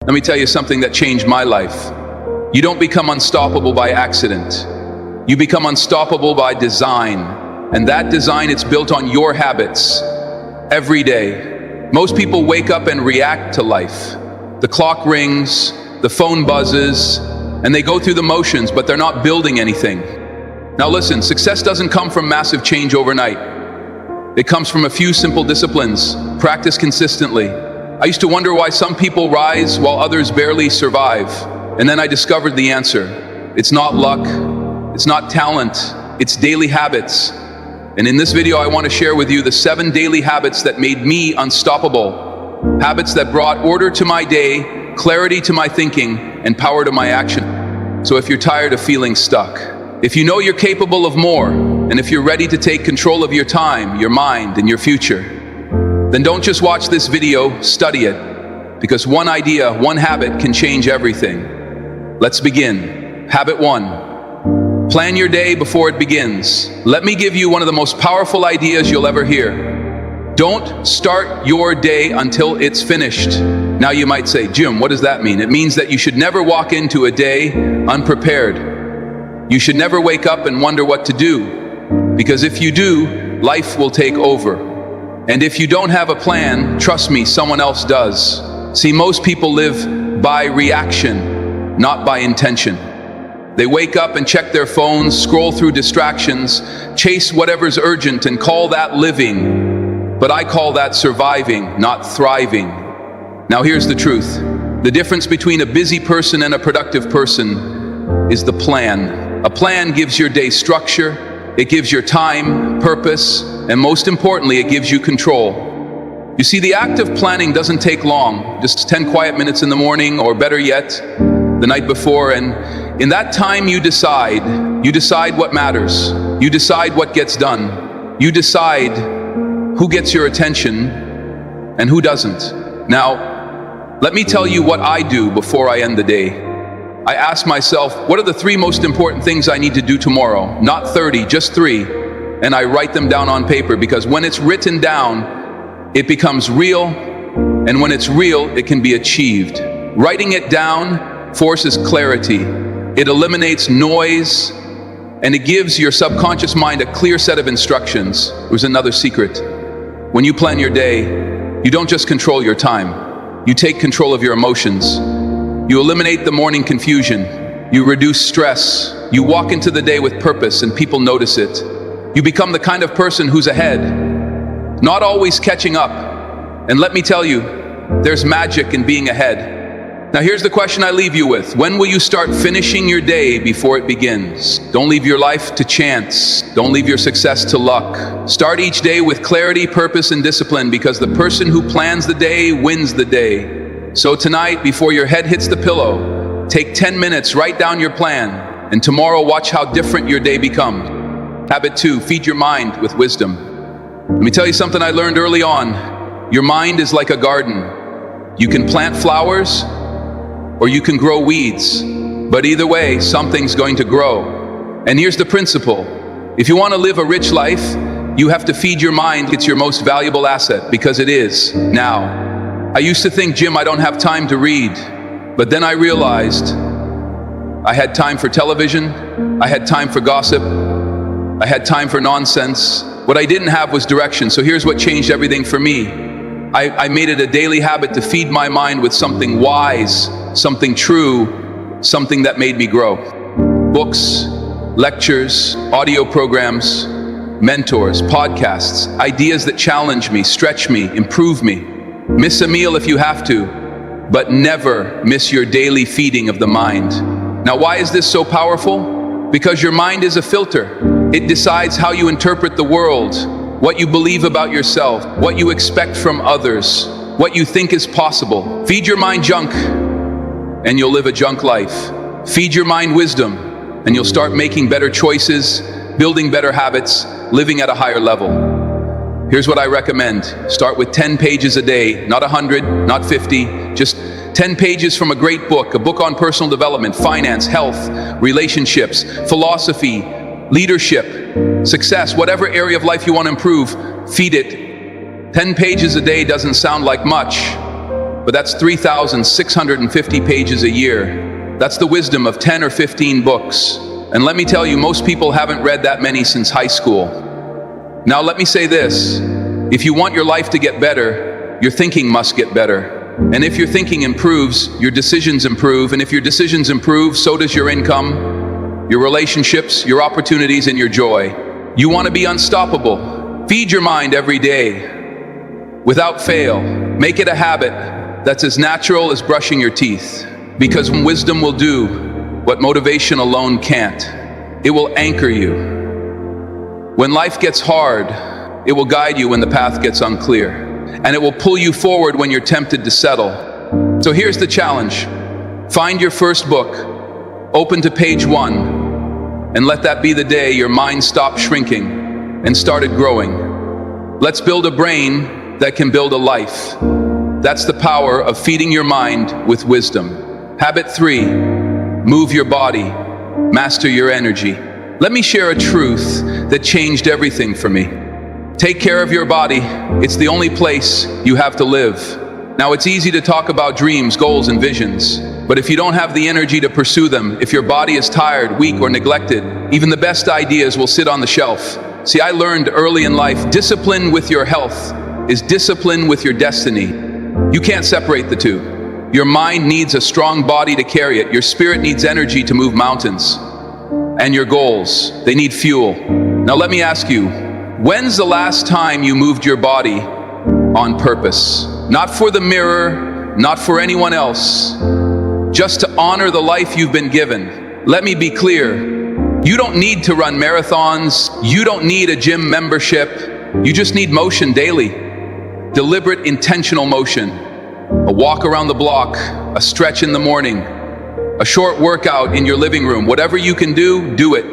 Let me tell you something that changed my life. You don't become unstoppable by accident. You become unstoppable by design. And that design, it's built on your habits every day. Most people wake up and react to life. The clock rings, the phone buzzes, and they go through the motions, but they're not building anything. Now listen, success doesn't come from massive change overnight. It comes from a few simple disciplines, practiced consistently. I used to wonder why some people rise while others barely survive. And then I discovered the answer. It's not luck, it's not talent, it's daily habits. And in this video, I want to share with you the 7 daily habits that made me unstoppable. Habits that brought order to my day, clarity to my thinking, and power to my action. So if you're tired of feeling stuck, if you know you're capable of more, and if you're ready to take control of your time, your mind, and your future, then don't just watch this video, study it. Because one idea, one habit can change everything. Let's begin. Habit 1. Plan your day before it begins. Let me give you one of the most powerful ideas you'll ever hear. Don't start your day until it's finished. Now you might say, Jim, what does that mean? It means that you should never walk into a day unprepared. You should never wake up and wonder what to do. Because if you do, life will take over. And if you don't have a plan, trust me, someone else does. See, most people live by reaction, not by intention. They wake up and check their phones, scroll through distractions, chase whatever's urgent and call that living. But I call that surviving, not thriving. Now here's the truth. The difference between a busy person and a productive person is the plan. A plan gives your day structure, it gives your time, purpose, and most importantly, it gives you control. You see, the act of planning doesn't take long, just 10 quiet minutes in the morning, or better yet, the night before, and in that time you decide what matters. You decide what gets done. You decide who gets your attention and who doesn't. Now, let me tell you what I do before I end the day. I ask myself, what are the 3 most important things I need to do tomorrow? Not 30, just 3. And I write them down on paper, because when it's written down, it becomes real. And when it's real, it can be achieved. Writing it down forces clarity. It eliminates noise, and it gives your subconscious mind a clear set of instructions. There's another secret. When you plan your day, you don't just control your time. You take control of your emotions. You eliminate the morning confusion. You reduce stress. You walk into the day with purpose, and people notice it. You become the kind of person who's ahead, not always catching up. And let me tell you, there's magic in being ahead. Now here's the question I leave you with. When will you start finishing your day before it begins? Don't leave your life to chance. Don't leave your success to luck. Start each day with clarity, purpose, and discipline, because the person who plans the day wins the day. So tonight, before your head hits the pillow, take 10 minutes, write down your plan, and tomorrow watch how different your day becomes. Habit 2, feed your mind with wisdom. Let me tell you something I learned early on. Your mind is like a garden. You can plant flowers, or you can grow weeds. But either way, something's going to grow. And here's the principle. If you want to live a rich life, you have to feed your mind. It's your most valuable asset, because it is now. I used to think, Jim, I don't have time to read. But then I realized I had time for television, I had time for gossip, I had time for nonsense. What I didn't have was direction. So here's what changed everything for me. I made it a daily habit to feed my mind with something wise, something true, something that made me grow. Books, lectures, audio programs, mentors, podcasts, ideas that challenge me, stretch me, improve me. Miss a meal if you have to, but never miss your daily feeding of the mind. Now, why is this so powerful? Because your mind is a filter. It decides how you interpret the world, what you believe about yourself, what you expect from others, what you think is possible. Feed your mind junk, and you'll live a junk life. Feed your mind wisdom, and you'll start making better choices, building better habits, living at a higher level. Here's what I recommend. Start with 10 pages a day, not 100, not 50, just 10 pages from a great book, a book on personal development, finance, health, relationships, philosophy, leadership, success, whatever area of life you want to improve, feed it. 10 pages a day doesn't sound like much, but that's 3,650 pages a year. That's the wisdom of 10 or 15 books. And let me tell you, most people haven't read that many since high school. Now let me say this, if you want your life to get better, your thinking must get better. And if your thinking improves, your decisions improve. And if your decisions improve, so does your income, your relationships, your opportunities, and your joy. You want to be unstoppable. Feed your mind every day, without fail. Make it a habit that's as natural as brushing your teeth. Because wisdom will do what motivation alone can't. It will anchor you. When life gets hard, it will guide you when the path gets unclear. And it will pull you forward when you're tempted to settle. So here's the challenge. Find your first book, open to page 1, and let that be the day your mind stopped shrinking and started growing. Let's build a brain that can build a life. That's the power of feeding your mind with wisdom. Habit 3, move your body, master your energy. Let me share a truth that changed everything for me. Take care of your body. It's the only place you have to live. Now, it's easy to talk about dreams, goals, and visions, but if you don't have the energy to pursue them, if your body is tired, weak, or neglected, even the best ideas will sit on the shelf. See, I learned early in life, discipline with your health is discipline with your destiny. You can't separate the two. Your mind needs a strong body to carry it. Your spirit needs energy to move mountains. And your goals, they need fuel. Now let me ask you, when's the last time you moved your body on purpose? Not for the mirror, not for anyone else, just to honor the life you've been given. Let me be clear, you don't need to run marathons, you don't need a gym membership, you just need motion daily. Deliberate, intentional motion. A walk around the block, a stretch in the morning, a short workout in your living room. Whatever you can do, do it.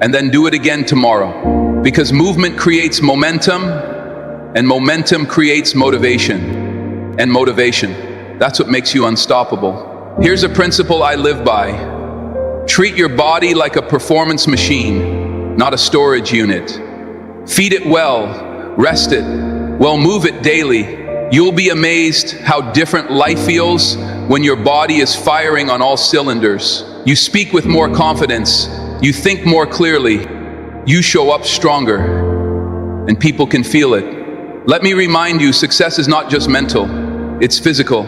And then do it again tomorrow. Because movement creates momentum, and momentum creates motivation. And motivation, that's what makes you unstoppable. Here's a principle I live by. Treat your body like a performance machine, not a storage unit. Feed it well, rest it, well, move it daily. You'll be amazed how different life feels when your body is firing on all cylinders. You speak with more confidence, you think more clearly, you show up stronger, and people can feel it. Let me remind you, success is not just mental, it's physical.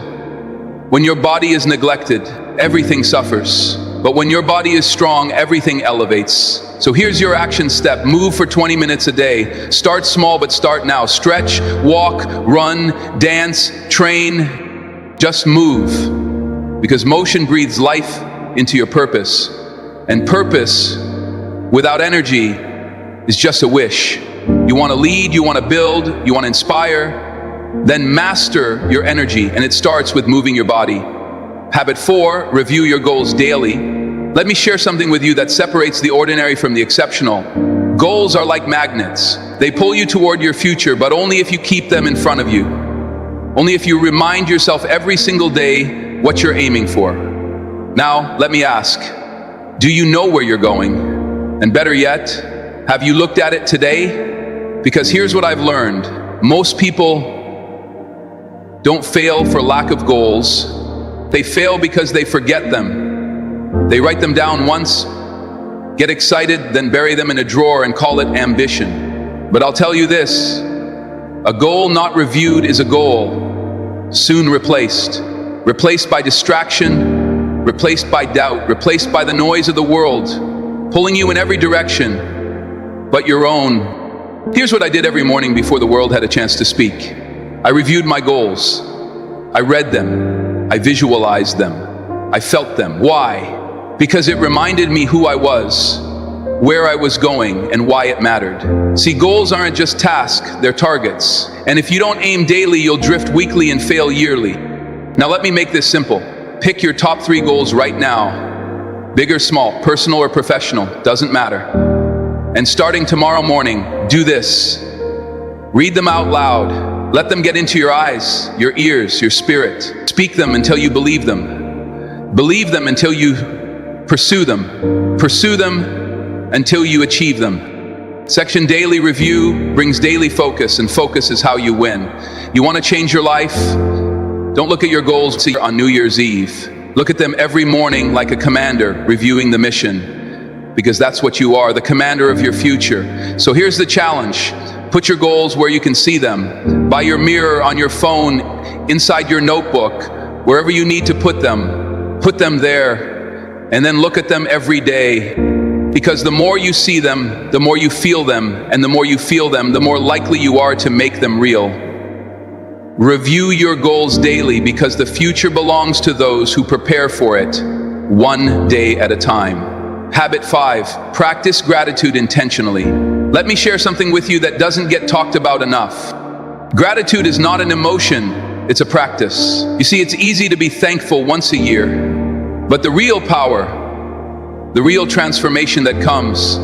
When your body is neglected, everything suffers. But when your body is strong, everything elevates. So here's your action step. Move for 20 minutes a day. Start small, but start now. Stretch, walk, run, dance, train. Just move. Because motion breathes life into your purpose. And purpose without energy is just a wish. You want to lead, you want to build, you want to inspire, then master your energy, and it starts with moving your body. Habit 4, review your goals daily. Let me share something with you that separates the ordinary from the exceptional. Goals are like magnets. They pull you toward your future, but only if you keep them in front of you. Only if you remind yourself every single day what you're aiming for. Now, let me ask, do you know where you're going? And better yet, have you looked at it today? Because here's what I've learned. Most people don't fail for lack of goals. They fail because they forget them. They write them down once, get excited, then bury them in a drawer and call it ambition. But I'll tell you this, a goal not reviewed is a goal soon replaced. Replaced by distraction, replaced by doubt, replaced by the noise of the world, pulling you in every direction but your own. Here's what I did every morning before the world had a chance to speak. I reviewed my goals. I read them. I visualized them. I felt them. Why? Because it reminded me who I was, where I was going, and why it mattered. See, goals aren't just tasks, they're targets. And if you don't aim daily, you'll drift weekly and fail yearly. Now let me make this simple. Pick your top 3 goals right now. Big or small, personal or professional, doesn't matter. And starting tomorrow morning, do this. Read them out loud. Let them get into your eyes, your ears, your spirit. Speak them until you believe them. Believe them until you pursue them. Pursue them until you achieve them. Section daily review brings daily focus, and focus is how you win. You want to change your life? Don't look at your goals on New Year's Eve. Look at them every morning like a commander reviewing the mission, because that's what you are, the commander of your future. So here's the challenge. Put your goals where you can see them. By your mirror, on your phone, inside your notebook, wherever you need to put them there, and then look at them every day. Because the more you see them, the more you feel them, and the more you feel them, the more likely you are to make them real. Review your goals daily, because the future belongs to those who prepare for it, one day at a time. Habit 5, practice gratitude intentionally. Let me share something with you that doesn't get talked about enough. Gratitude is not an emotion, it's a practice. You see, it's easy to be thankful once a year, but the real power, the real transformation that comes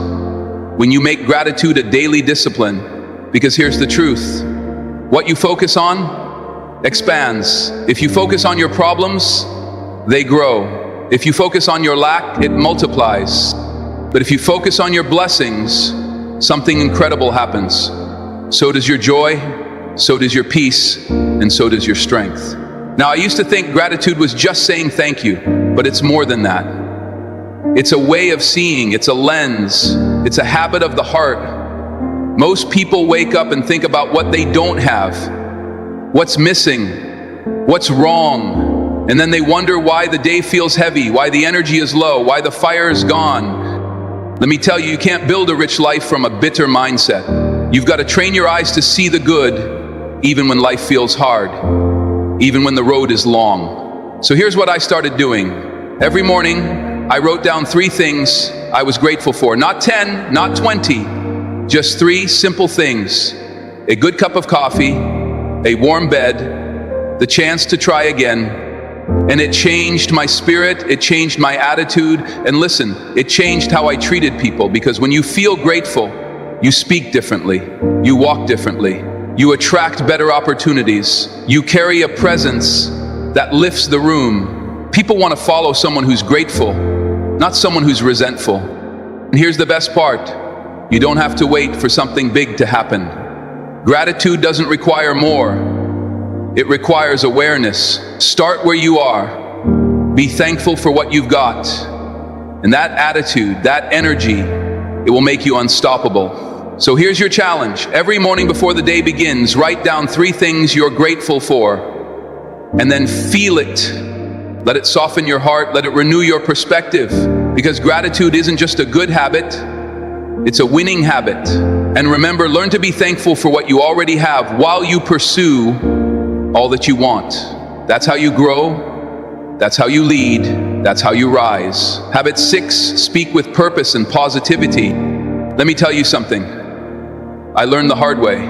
when you make gratitude a daily discipline, because here's the truth. What you focus on expands. If you focus on your problems, they grow. If you focus on your lack, it multiplies. But if you focus on your blessings, something incredible happens. So does your joy, so does your peace, and so does your strength. Now, I used to think gratitude was just saying thank you, but it's more than that. It's a way of seeing, it's a lens, it's a habit of the heart. Most people wake up and think about what they don't have, what's missing, what's wrong, and then they wonder why the day feels heavy, why the energy is low, why the fire is gone. Let me tell you, you can't build a rich life from a bitter mindset. You've got to train your eyes to see the good, even when life feels hard, even when the road is long. So here's what I started doing. Every morning, I wrote down 3 things I was grateful for. Not 10, not 20, just 3 simple things. A good cup of coffee, a warm bed, the chance to try again. And it changed my spirit, it changed my attitude, and listen, it changed how I treated people, because when you feel grateful, you speak differently, you walk differently, you attract better opportunities, you carry a presence that lifts the room. People want to follow someone who's grateful, not someone who's resentful. And here's the best part. You don't have to wait for something big to happen. Gratitude doesn't require more. It requires awareness. Start where you are. Be thankful for what you've got. And that attitude, that energy, it will make you unstoppable. So here's your challenge. Every morning before the day begins, write down 3 things you're grateful for, and then feel it. Let it soften your heart, let it renew your perspective, because gratitude isn't just a good habit, it's a winning habit. And remember, learn to be thankful for what you already have while you pursue all that you want. That's how you grow, that's how you lead, that's how you rise. Habit 6, speak with purpose and positivity. Let me tell you something. I learned the hard way.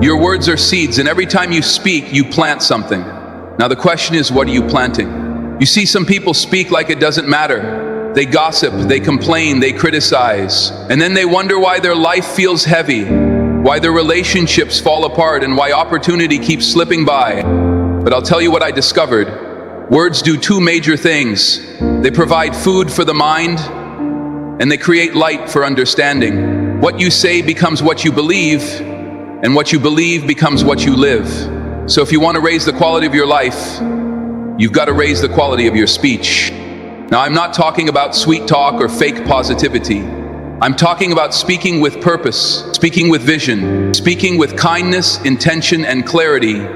Your words are seeds, and every time you speak, you plant something. Now the question is, what are you planting? You see, some people speak like it doesn't matter. They gossip, they complain, they criticize, and then they wonder why their life feels heavy, why their relationships fall apart, and why opportunity keeps slipping by. But I'll tell you what I discovered. Words do 2 major things. They provide food for the mind, and they create light for understanding. What you say becomes what you believe, and what you believe becomes what you live. So if you want to raise the quality of your life, you've got to raise the quality of your speech. Now, I'm not talking about sweet talk or fake positivity. I'm talking about speaking with purpose, speaking with vision, speaking with kindness, intention, and clarity.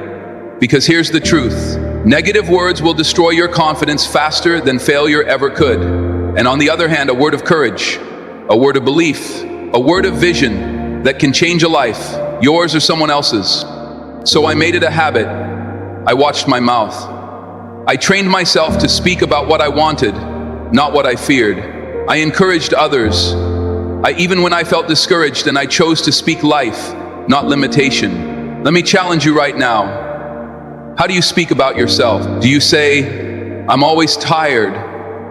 Because here's the truth. Negative words will destroy your confidence faster than failure ever could. And on the other hand, a word of courage, a word of belief, a word of vision that can change a life, yours or someone else's. So I made it a habit. I watched my mouth. I trained myself to speak about what I wanted, not what I feared. I encouraged others. Even when I felt discouraged, and I chose to speak life, not limitation. Let me challenge you right now. How do you speak about yourself? Do you say, I'm always tired,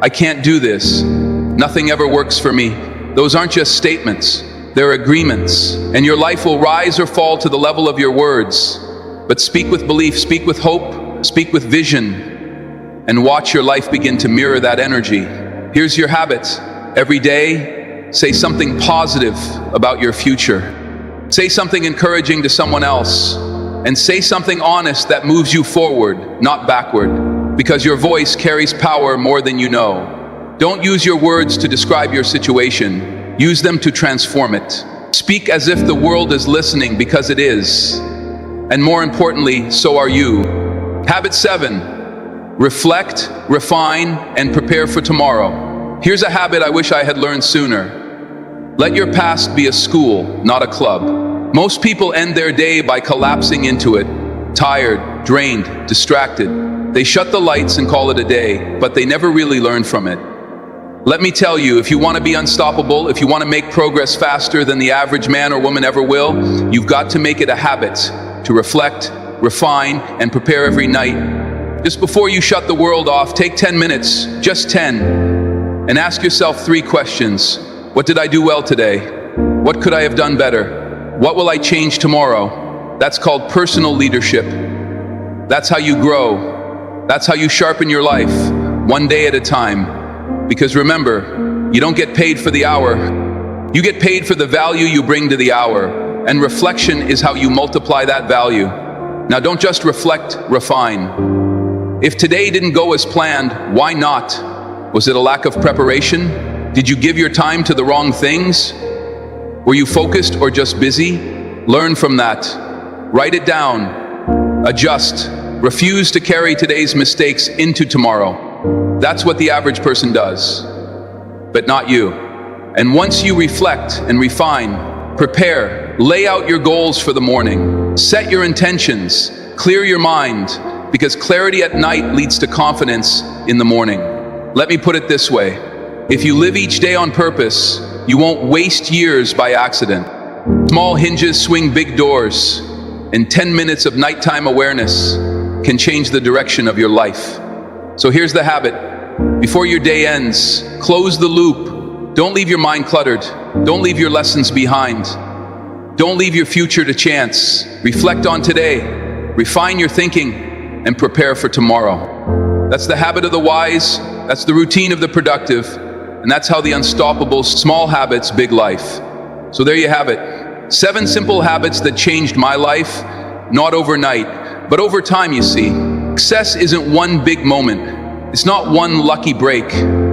I can't do this, nothing ever works for me? Those aren't just statements, they're agreements. And your life will rise or fall to the level of your words. But speak with belief, speak with hope, speak with vision, and watch your life begin to mirror that energy. Here's your habits. Every day, say something positive about your future. Say something encouraging to someone else. and say something honest that moves you forward, not backward, because your voice carries power more than you know. Don't use your words to describe your situation. Use them to transform it. Speak as if the world is listening, because it is. And more importantly, so are you. Habit 7. Reflect, refine, and prepare for tomorrow. Here's a habit I wish I had learned sooner. Let your past be a school, not a club. Most people end their day by collapsing into it, tired, drained, distracted. They shut the lights and call it a day, but they never really learn from it. Let me tell you, if you want to be unstoppable, if you want to make progress faster than the average man or woman ever will, you've got to make it a habit to reflect, refine, and prepare every night. Just before you shut the world off, take 10 minutes, just 10, and ask yourself 3 questions. What did I do well today? What could I have done better? What will I change tomorrow? That's called personal leadership. That's how you grow. That's how you sharpen your life, one day at a time. Because remember, you don't get paid for the hour. You get paid for the value you bring to the hour. And reflection is how you multiply that value. Now don't just reflect, refine. If today didn't go as planned, why not? Was it a lack of preparation? Did you give your time to the wrong things? Were you focused or just busy? Learn from that. Write it down. Adjust. Refuse to carry today's mistakes into tomorrow. That's what the average person does, but not you. And once you reflect and refine, prepare, lay out your goals for the morning, set your intentions, clear your mind, because clarity at night leads to confidence in the morning. Let me put it this way. If you live each day on purpose, you won't waste years by accident. Small hinges swing big doors, and 10 minutes of nighttime awareness can change the direction of your life. So here's the habit. Before your day ends, close the loop. Don't leave your mind cluttered. Don't leave your lessons behind. Don't leave your future to chance. Reflect on today. Refine your thinking and prepare for tomorrow. That's the habit of the wise. That's the routine of the productive. And that's how the unstoppable, small habits, big life. So there you have it. 7 simple habits that changed my life, not overnight, but over time, you see. Success isn't one big moment. It's not one lucky break.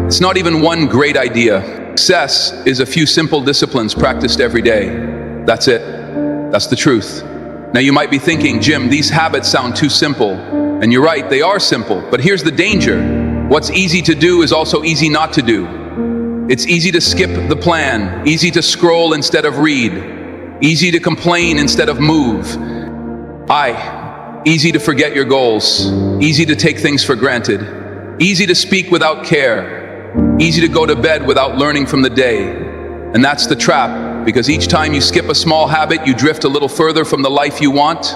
It's not even one great idea. Success is a few simple disciplines practiced every day. That's it. That's the truth. Now you might be thinking, Jim, these habits sound too simple. And you're right, they are simple. But here's the danger. What's easy to do is also easy not to do. It's easy to skip the plan, easy to scroll instead of read, easy to complain instead of move. Easy to forget your goals, easy to take things for granted, easy to speak without care, easy to go to bed without learning from the day. And that's the trap, because each time you skip a small habit, you drift a little further from the life you want.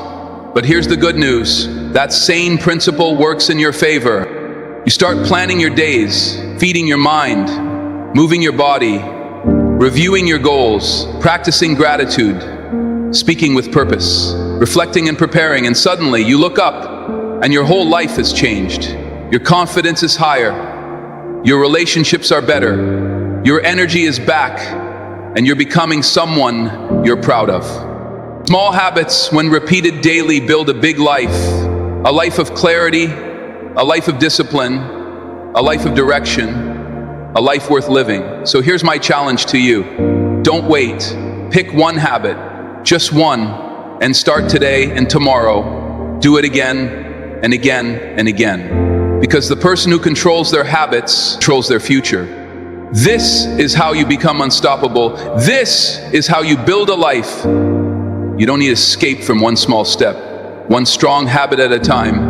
But here's the good news. That same principle works in your favor. You start planning your days, feeding your mind, moving your body, reviewing your goals, practicing gratitude, speaking with purpose, reflecting and preparing, and suddenly you look up and your whole life has changed. Your confidence is higher, your relationships are better, your energy is back, and you're becoming someone you're proud of. Small habits, when repeated daily, build a big life, a life of clarity, a life of discipline, a life of direction, a life worth living. So here's my challenge to you. Don't wait. Pick one habit, just one, and start today and tomorrow. Do it again and again and again. Because the person who controls their habits controls their future. This is how you become unstoppable. This is how you build a life. You don't need to escape from one small step, one strong habit at a time.